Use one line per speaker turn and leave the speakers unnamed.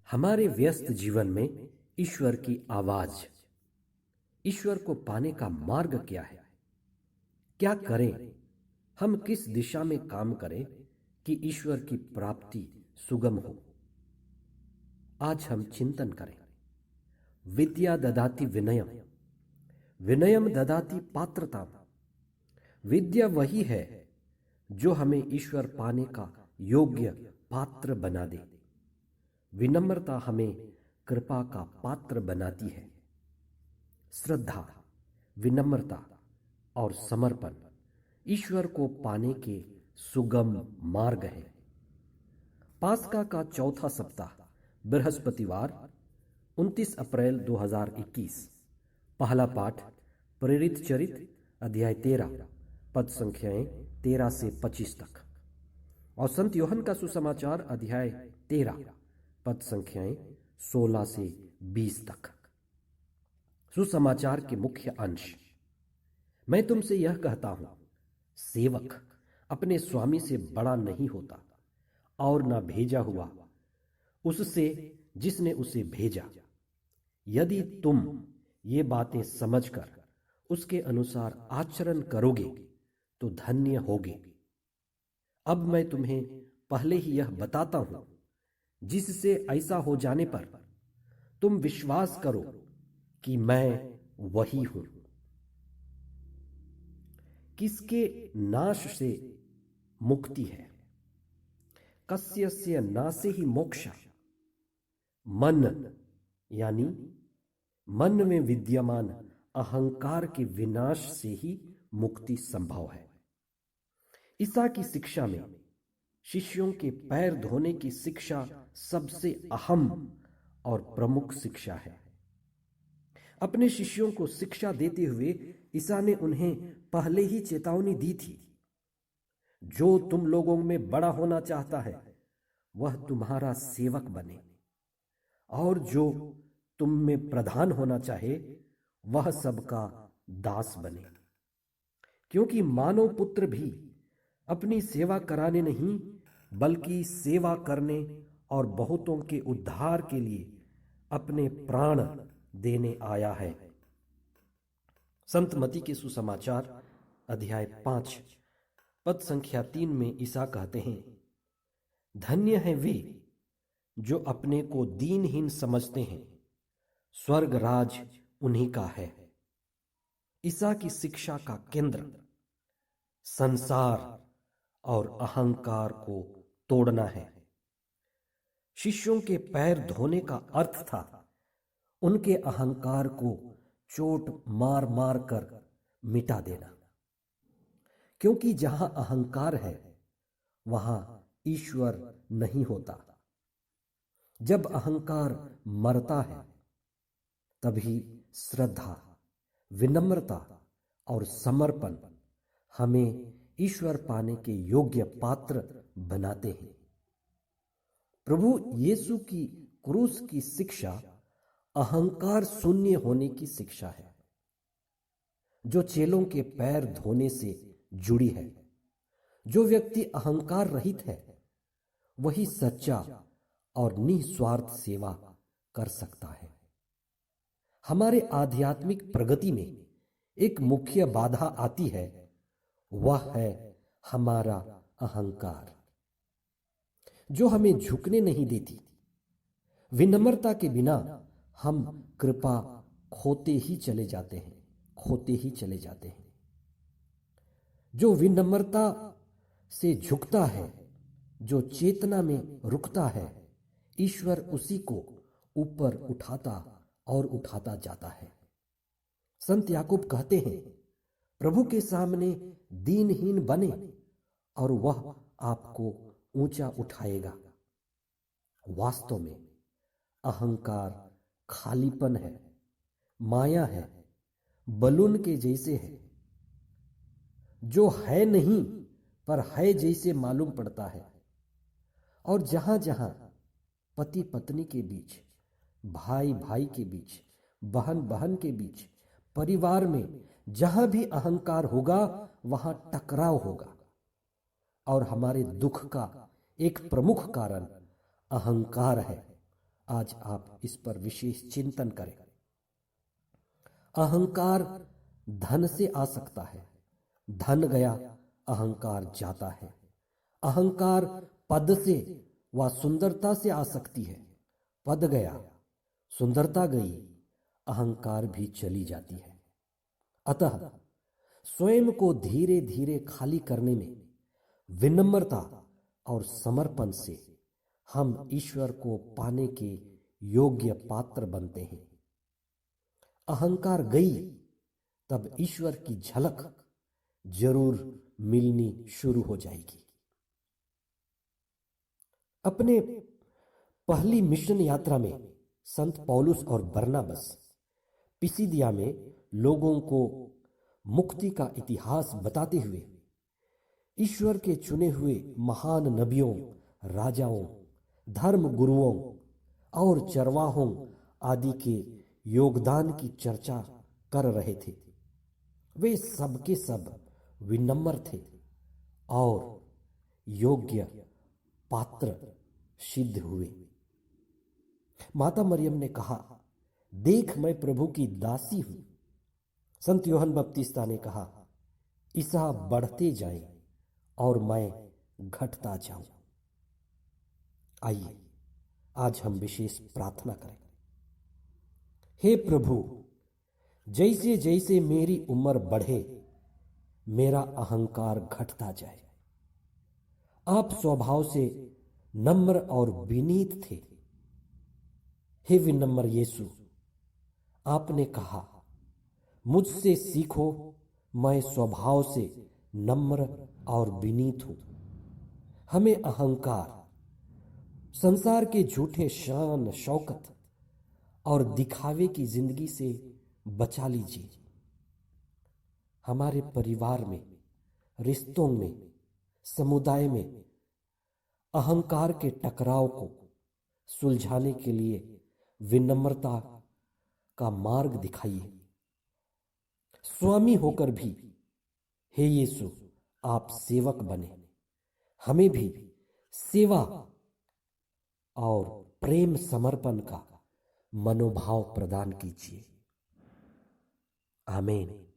हमारे व्यस्त जीवन में ईश्वर की आवाज, ईश्वर को पाने का मार्ग क्या है? क्या करें? हम किस दिशा में काम करें कि ईश्वर की प्राप्ति सुगम हो? आज हम चिंतन करें। विद्या ददाति विनयम, विनयम ददाति पात्रता। विद्या वही है जो हमें ईश्वर पाने का योग्य पात्र बना दे। विनम्रता हमें कृपा का पात्र बनाती है। श्रद्धा, विनम्रता और समर्पण ईश्वर को पाने के सुगम मार्ग हैं। पास्का का चौथा सप्ताह, बृहस्पतिवार, 29 अप्रैल 2021। पहला पाठ प्रेरित चरित्र अध्याय 13 पद संख्याएं 13 से 25 तक और संत योहन का सुसमाचार अध्याय 13 पद संख्याएं 16 से 20 तक। सुसमाचार के मुख्य अंश। मैं तुमसे यह कहता हूं, सेवक अपने स्वामी से बड़ा नहीं होता और न भेजा हुआ उससे जिसने उसे भेजा। यदि तुम ये बातें समझकर उसके अनुसार आचरण करोगे तो धन्य होगे। अब मैं तुम्हें पहले ही यह बताता हूं, जिससे ऐसा हो जाने पर तुम विश्वास करो कि मैं वही हूं। किसके नाश से मुक्ति है? कस्यस्य नासे ही मोक्ष। मन यानी मन में विद्यमान अहंकार के विनाश से ही मुक्ति संभव है। ईसा की शिक्षा में शिष्यों के पैर धोने की शिक्षा सबसे अहम और प्रमुख शिक्षा है। अपने शिष्यों को शिक्षा देते हुए ईसा ने उन्हें पहले ही चेतावनी दी थी, जो तुम लोगों में बड़ा होना चाहता है वह तुम्हारा सेवक बने, और जो तुम में प्रधान होना चाहे वह सबका दास बने। क्योंकि मानव पुत्र भी अपनी सेवा कराने नहीं बल्कि सेवा करने और बहुतों के उद्धार के लिए अपने प्राण देने आया है। संत मती के सुसमाचार अध्याय 5 पद संख्या 3 में ईसा कहते हैं, धन्य हैं वे जो अपने को दीनहीन समझते हैं, स्वर्ग राज उन्हीं का है। ईसा की शिक्षा का केंद्र संसार और अहंकार को तोड़ना है। शिष्यों के पैर धोने का अर्थ था उनके अहंकार को चोट मार मार कर मिटा देना। क्योंकि जहां अहंकार है वहां ईश्वर नहीं होता। जब अहंकार मरता है तभी श्रद्धा, विनम्रता और समर्पण हमें ईश्वर पाने के योग्य पात्र बनाते हैं। प्रभु यीशु की क्रूस की शिक्षा अहंकार शून्य होने की शिक्षा है, जो चेलों के पैर धोने से जुड़ी है। जो व्यक्ति अहंकार रहित है वही सच्चा और निस्वार्थ सेवा कर सकता है। हमारे आध्यात्मिक प्रगति में एक मुख्य बाधा आती है, वह है हमारा अहंकार, जो हमें झुकने नहीं देती। विनम्रता के बिना हम कृपा खोते ही चले जाते हैं। जो विनम्रता से झुकता है, जो चेतना में रुकता है, ईश्वर उसी को ऊपर उठाता जाता है। संत याकूब कहते हैं, प्रभु के सामने दीनहीन बने और वह आपको ऊंचा उठाएगा। वास्तव में अहंकार खालीपन है, माया है, बलून के जैसे है, जो है नहीं पर है जैसे मालूम पड़ता है। और जहां जहां पति पत्नी के बीच, भाई भाई के बीच, बहन बहन के बीच, परिवार में जहां भी अहंकार होगा वहां टकराव होगा। और हमारे दुख का एक प्रमुख कारण अहंकार है। आज आप इस पर विशेष चिंतन करें। अहंकार धन से आ सकता है, धन गया अहंकार जाता है। अहंकार पद से व सुंदरता से आ सकती है, पद गया, सुंदरता गई, अहंकार भी चली जाती है। अतः स्वयं को धीरे धीरे खाली करने में विनम्रता और समर्पण से हम ईश्वर को पाने के योग्य पात्र बनते हैं। अहंकार गई तब ईश्वर की झलक जरूर मिलनी शुरू हो जाएगी। अपने पहली मिशन यात्रा में संत पौलुस और बरनबास पिसिदिया में लोगों को मुक्ति का इतिहास बताते हुए ईश्वर के चुने हुए महान नबियों, राजाओं, धर्म गुरुओं और चरवाहों आदि के योगदान की चर्चा कर रहे थे। वे सबके सब विनम्र थे और योग्य पात्र सिद्ध हुए। माता मरियम ने कहा, देख मैं प्रभु की दासी हूं। संत यूहन्ना बपतिस्ता ने कहा, ईसा बढ़ते जाए और मैं घटता जाऊं। आइए आज हम विशेष प्रार्थना करें। हे प्रभु, जैसे जैसे मेरी उम्र बढ़े मेरा अहंकार घटता जाए। आप स्वभाव से नम्र और विनीत थे। हे विनम्र यीशु, आपने कहा, मुझसे सीखो, मैं स्वभाव से नम्र और विनीत हूं। हमें अहंकार, संसार के झूठे शान शौकत और दिखावे की जिंदगी से बचा लीजिए। हमारे परिवार में, रिश्तों में, समुदाय में अहंकार के टकराव को सुलझाने के लिए विनम्रता का मार्ग दिखाइए। स्वामी होकर भी हे यीशु आप सेवक बने। हमें भी सेवा और प्रेम समर्पण का मनोभाव प्रदान कीजिए। आमीन।